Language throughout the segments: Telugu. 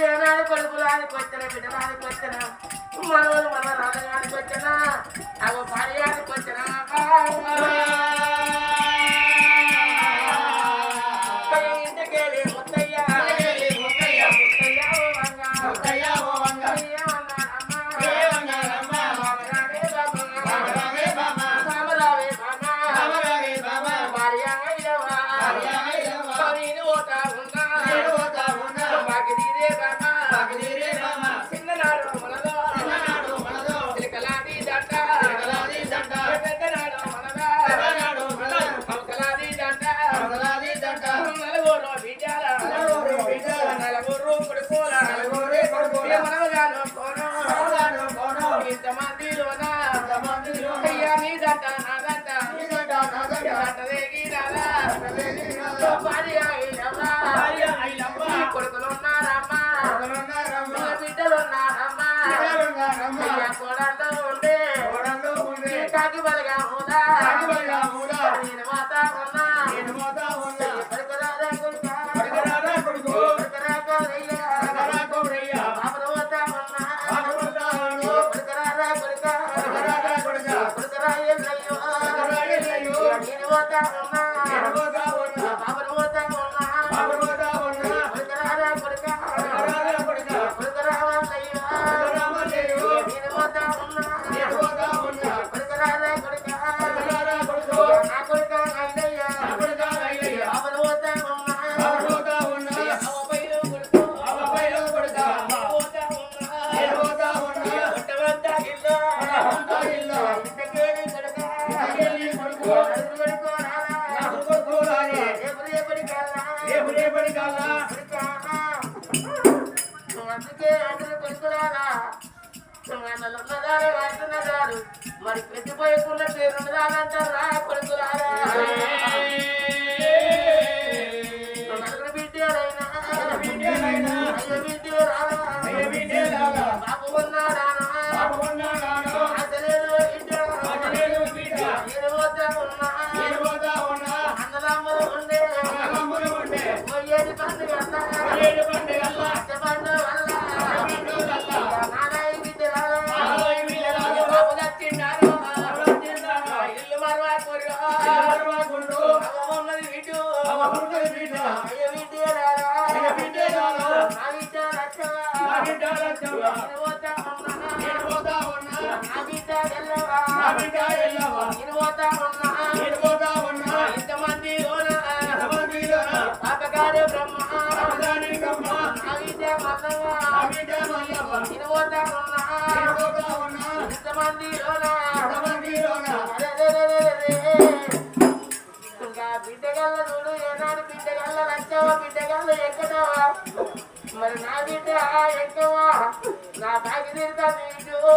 ఏనాడు కొడుకులానికి వచ్చిన బిడ్డలానికి వచ్చిన మనవలు మన రాజగానికి వచ్చిన అవ భార్యానికి వచ్చిన ఇంటికెళ్ళి ముత్తయ్య కొడుకులున్నారమ్మా బిడ్డలున్నారమ్మా కోడళ్ళు ఉండే కాకి బలిగా ఉందా నేను మాతా ఉన్నా మరి పెట్టిపోయకుండా పేరు రాదంటారా కొడుకులారా బిడ్డలైనా అయ్య బిడ్డరాలా బాబు ఉన్నాడా అన్నదమ్ములు ఉండే పోయేది పండుగ ఇంతమంది పాపగారు బ్రహ్మ ఇంతమంది ఇంకా బిడ్డగల్ల చూడు ఏనాడు బిడ్డగల్ల నచ్చావా బిడ్డగల్ల ఎక్కడావా మరి నా బిడ్డ ఎక్కువా నా బాగి తిరుగుతా నీకు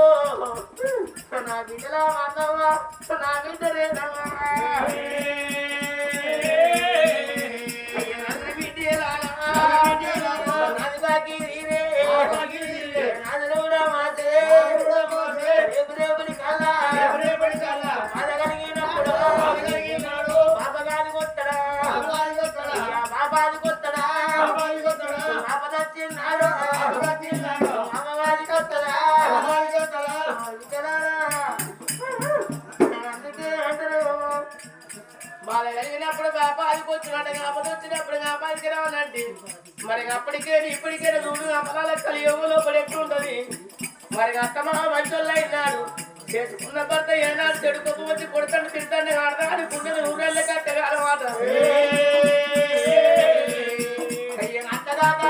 నా బిడ్డలా మాతవ్వా నా బిడ్డ రేదమ్మా నాది బాగి నీవే నాది కూడా మాతే రేపురేపటి కల్లా అదగలిగినప్పుడు బాబగాది కొత్తడా బాబాది కొత్తడా బాబ తెచ్చిన్నాడు అమ్మవాది కొత్తడా అందుకే అంటారు బాగా కలిగినప్పుడు బాబాదికి వచ్చినట్టు కాకపోతే వచ్చినప్పుడు బాబాదికి రావాలంటే మరి అప్పటికే ఇప్పటికే చూడు అమ్మల కలియుగంలో పడి ఎట్లుంటది మరి అత్తమ్మ మంచోళ్ళు అయినాడు చేసుకున్న భర్త ఏనాడు చెడుకోపు వచ్చి కొడుతాను తింటాను ఆడతా అని గుండెలు ఊరెళ్ళే కట్టగా అనమాట అత్తదాకా